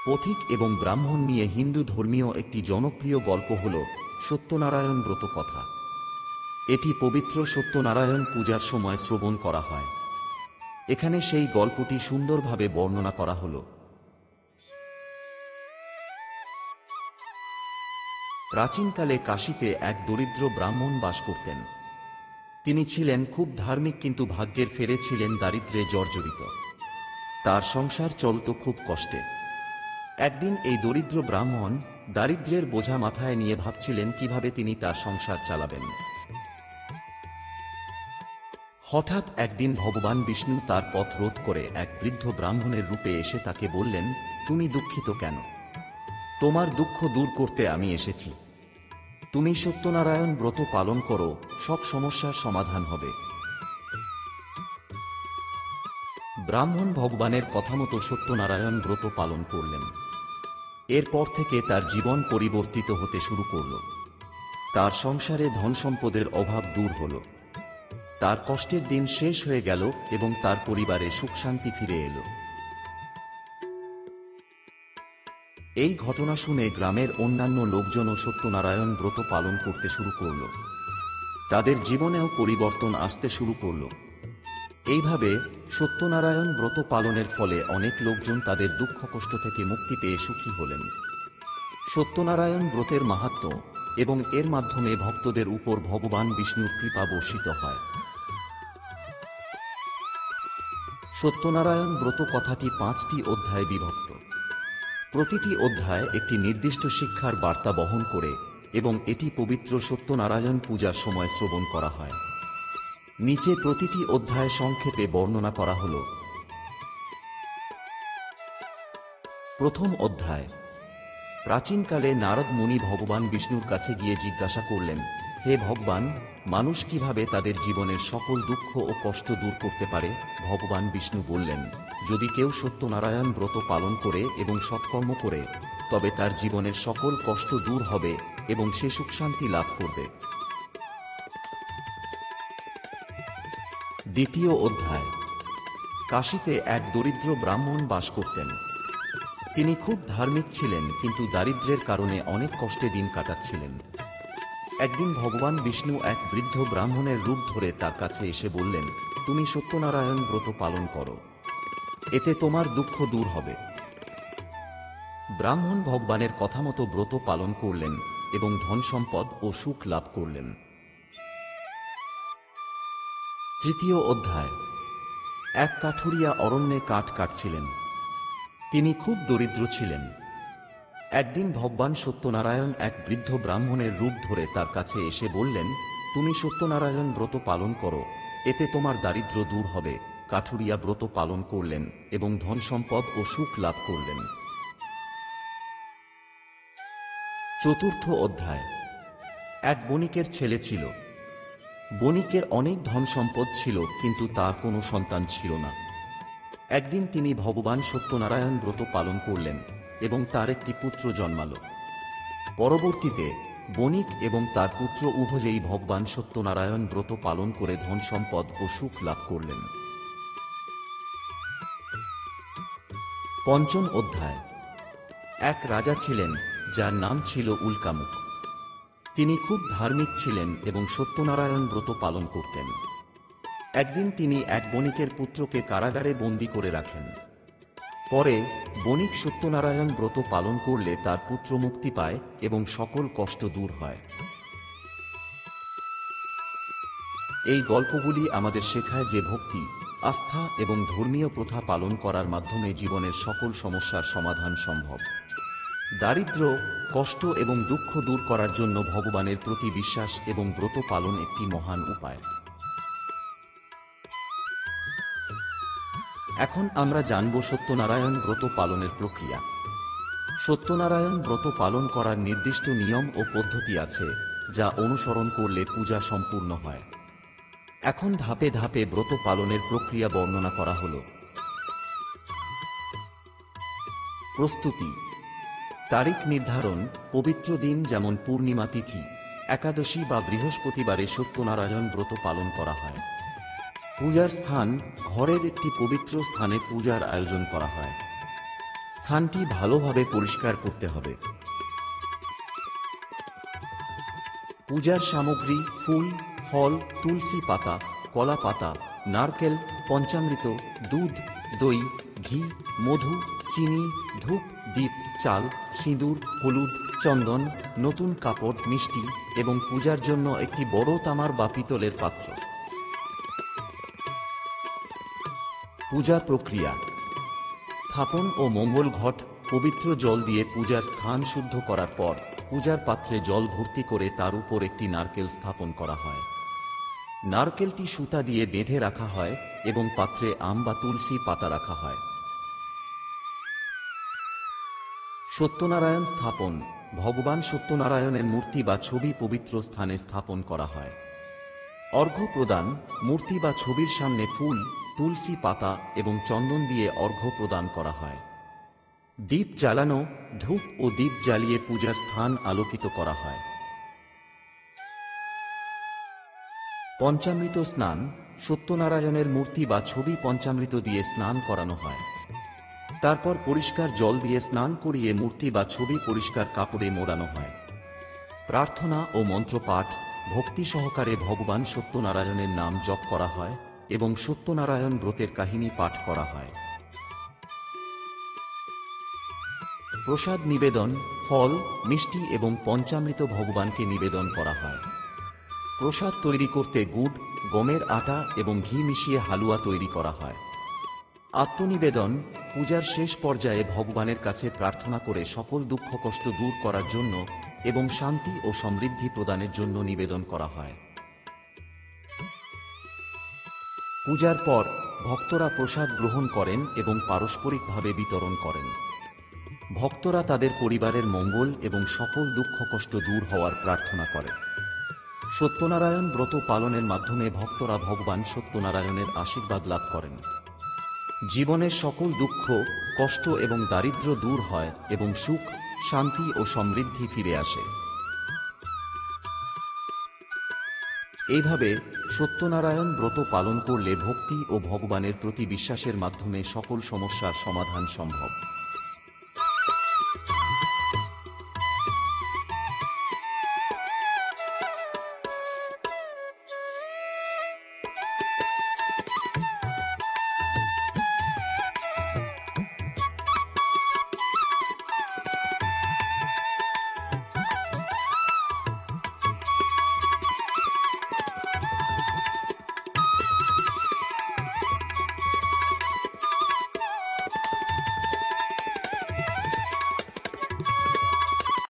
পথিক এবং ব্রাহ্মণ নিয়ে হিন্দু ধর্মীয় একটি জনপ্রিয় গল্প হল সত্যনারায়ণ ব্রত কথা। এটি পবিত্র সত্যনারায়ণ পূজার সময় শ্রবণ করা হয়। এখানে সেই গল্পটি সুন্দরভাবে বর্ণনা করা হল। প্রাচীনকালে কাশীতে এক দরিদ্র ব্রাহ্মণ বাস করতেন। তিনি ছিলেন খুব ধার্মিক, কিন্তু ভাগ্যের ফেরে ছিলেন দারিদ্র্যে জর্জরিত। তার সংসার চলত খুব কষ্টে। একদিন এই দরিদ্র ব্রাহ্মণ দারিদ্র্যের বোঝা মাথায় নিয়ে ভাবছিলেন কিভাবে তিনি তার সংসার চালাবেন। হঠাৎ একদিন ভগবান বিষ্ণু তার পথ রোধ করে এক বৃদ্ধ ব্রাহ্মণের রূপে এসে তাকে বললেন, তুমি দুঃখিত কেন? তোমার দুঃখ দূর করতে আমি এসেছি। তুমি সত্যনারায়ণ ব্রত পালন করো, সব সমস্যার সমাধান হবে। ব্রাহ্মণ ভগবানের কথা মতো সত্যনারায়ণ ব্রত পালন করলেন। এরপর থেকে তার জীবন পরিবর্তিত হতে শুরু করল। তার সংসারে ধন সম্পদের অভাব দূর হল। তার কষ্টের দিন শেষ হয়ে গেল এবং তার পরিবারে সুখ শান্তি ফিরে এলো। এই ঘটনা শুনে গ্রামের অন্যান্য লোকজনও সত্যনারায়ণ ব্রত পালন করতে শুরু করল। তাদের জীবনেও পরিবর্তন আসতে শুরু করল। এইভাবে সত্যনারায়ণ ব্রত পালনের ফলে অনেক লোকজন তাদের দুঃখ কষ্ট থেকে মুক্তি পেয়ে সুখী হলেন। সত্যনারায়ণ ব্রতের মাহাত্ম্য এবং এর মাধ্যমে ভক্তদের উপর ভগবান বিষ্ণুর কৃপা বর্ষিত হয়। সত্যনারায়ণ ব্রত কথাটি 5টি অধ্যায়ে বিভক্ত। প্রতিটি অধ্যায় একটি নির্দিষ্ট শিক্ষার বার্তা বহন করে এবং এটি পবিত্র সত্যনারায়ণ পূজার সময় শ্রবণ করা হয়। নিচে প্রতিটি অধ্যায় সংক্ষেপে বর্ণনা করা হল। প্রথম অধ্যায়। প্রাচীনকালে নারদ মুনি ভগবান বিষ্ণুর কাছে গিয়ে জিজ্ঞাসা করলেন, হে ভগবান, মানুষ কিভাবে তাদের জীবনের সকল দুঃখ ও কষ্ট দূর করতে পারে? ভগবান বিষ্ণু বললেন, যদি কেউ সত্যনারায়ণ ব্রত পালন করে এবং সৎকর্ম করে, তবে তার জীবনের সকল কষ্ট দূর হবে এবং সে সুখ শান্তি লাভ করবে। দ্বিতীয় অধ্যায়। কাশীতে এক দরিদ্র ব্রাহ্মণ বাস করতেন। তিনি খুব ধার্মিক ছিলেন, কিন্তু দারিদ্র্যের কারণে অনেক কষ্টে দিন কাটাচ্ছিলেন। একদিন ভগবান বিষ্ণু এক বৃদ্ধ ব্রাহ্মণের রূপ ধরে তার কাছে এসে বললেন, তুমি সত্যনারায়ণ ব্রত পালন করো, এতে তোমার দুঃখ দূর হবে। ব্রাহ্মণ ভগবানের কথা মতো ব্রত পালন করলেন এবং ধন সম্পদ ও সুখ লাভ করলেন। তৃতীয় অধ্যায়। এক কাঠুরিয়া অরণ্যে কাঠ কাটছিলেন। তিনি খুব দরিদ্র ছিলেন। একদিন ভগবান সত্যনারায়ণ এক বৃদ্ধ ব্রাহ্মণের রূপ ধরে তার কাছে এসে বললেন, তুমি সত্যনারায়ণ ব্রত পালন করো, এতে তোমার দারিদ্র্য দূর হবে। কাঠুরিয়া ব্রত পালন করলেন এবং ধন সম্পদ ও সুখ লাভ করলেন। চতুর্থ অধ্যায়। এক বণিকের ছেলে ছিল। বণিকের অনেক ধন সম্পদ ছিল, কিন্তু তার কোনো সন্তান ছিল না। একদিন তিনি ভগবান সত্যনারায়ণ ব্রত পালন করলেন এবং তার একটি পুত্র জন্মাল। পরবর্তীতে বণিক এবং তার পুত্র উভয়েই ভগবান সত্যনারায়ণ ব্রত পালন করে ধন সম্পদ ও সুখ লাভ করলেন। পঞ্চম অধ্যায়। এক রাজা ছিলেন যার নাম ছিল উল্কামুখ। তিনি খুব ধার্মিক ছিলেন এবং সত্যনারায়ণ ব্রত পালন করতেন। একদিন তিনি এক বণিকের পুত্রকে কারাগারে বন্দী করে রাখেন। পরে বণিক সত্যনারায়ণ ব্রত পালন করলে তার পুত্র মুক্তি পায় এবং সকল কষ্ট দূর হয়। এই গল্পগুলি আমাদের শেখায় যে ভক্তি, আস্থা এবং ধর্মীয় প্রথা পালন করার মাধ্যমে জীবনের সকল সমস্যার সমাধান সম্ভব। দারিদ্র্য, কষ্ট এবং দুঃখ দূর করার জন্য ভগবানের প্রতি বিশ্বাস এবং ব্রত পালন একটি মহান উপায়। এখন আমরা জানব সত্যনারায়ণ ব্রত পালনের প্রক্রিয়া। সত্যনারায়ণ ব্রত পালন করার নির্দিষ্ট নিয়ম ও পদ্ধতি আছে, যা অনুসরণ করলে পূজা সম্পূর্ণ হয়। এখন ধাপে ধাপে ব্রত পালনের প্রক্রিয়া বর্ণনা করা হল। প্রস্তুতি। তারিখ নির্ধারণ। পবিত্র দিন যেমন পূর্ণিমা তিথি, একাদশী বা বৃহস্পতিবারে সত্যনারায়ণ ব্রত পালন করা হয়। পূজার স্থান। ঘরের একটি পবিত্র স্থানে পূজার আয়োজন করা হয়। স্থানটি ভালোভাবে পরিষ্কার করতে হবে। পূজার সামগ্রী: ফুল, ফল, তুলসী পাতা, কলা পাতা, নারকেল, পঞ্চামৃত, দুধ, দই, ঘি, মধু, চিনি, ধূপ, দীপ, চাল, সিঁদুর, হলুদ, চন্দন, নতুন কাপড়, মিষ্টি এবং পূজার জন্য একটি বড় তামার বা পিতলের পাত্র। পূজা প্রক্রিয়া: স্থাপন ও মঙ্গল ঘট। পবিত্র জল দিয়ে পূজার স্থান শুদ্ধ করার পর পূজার পাত্রে জল ভর্তি করে তার উপর একটি নারকেল স্থাপন করা হয়। নারকেলটি সুতা দিয়ে বেঁধে রাখা হয় এবং পাত্রে আম বা তুলসী পাতা রাখা হয়। সত্যনারায়ণ স্থাপন: ভগবান সত্যনারায়ণের মূর্তি বা ছবি পবিত্র স্থানে স্থাপন করা হয়। অর্ঘ্য প্রদান: মূর্তি বা ছবির সামনে ফুল, তুলসী পাতা এবং চন্দন দিয়ে অর্ঘ্য প্রদান করা হয়। দীপ জ্বালানো: ধূপ ও দীপ জ্বালিয়ে পূজার স্থান আলোকিত করা হয়। পঞ্চামৃত স্নান: সত্যনারায়ণের মূর্তি বা ছবি পঞ্চামৃত দিয়ে স্নান করানো হয়। তারপর পরিষ্কার জল দিয়ে স্নান করিয়ে মূর্তি বা ছবি পরিষ্কার কাপড়ে মোড়ানো হয়। প্রার্থনা ও মন্ত্রপাঠ: ভক্তি সহকারে ভগবান সত্যনারায়ণের নাম জপ করা হয় এবং সত্যনারায়ণ ব্রতের কাহিনী পাঠ করা হয়। প্রসাদ নিবেদন: ফল, মিষ্টি এবং পঞ্চামৃত ভগবানকে নিবেদন করা হয়। প্রসাদ তৈরি করতে গুড়, গমের আটা এবং ঘি মিশিয়ে হালুয়া তৈরি করা হয়। আত্মনিবেদন: পূজার শেষ পর্যায়ে ভগবানের কাছে প্রার্থনা করে সকল দুঃখ কষ্ট দূর করার জন্য এবং শান্তি ও সমৃদ্ধি প্রদানের জন্য নিবেদন করা হয়। পূজার পর ভক্তরা প্রসাদ গ্রহণ করেন এবং পারস্পরিকভাবে বিতরণ করেন। ভক্তরা তাদের পরিবারের মঙ্গল এবং সকল দুঃখ কষ্ট দূর হওয়ার প্রার্থনা করে। সত্যনারায়ণ ব্রত পালনের মাধ্যমে ভক্তরা ভগবান সত্যনারায়ণের আশীর্বাদ লাভ করেন। জীবনের সকল দুঃখ, কষ্ট এবং দারিদ্র্য দূর হয় এবং সুখ, শান্তি ও সমৃদ্ধি ফিরে আসে। এইভাবে সত্যনারায়ণ ব্রত পালন করলে ভক্তি ও ভগবানের প্রতি বিশ্বাসের মাধ্যমে সকল সমস্যার সমাধান সম্ভব।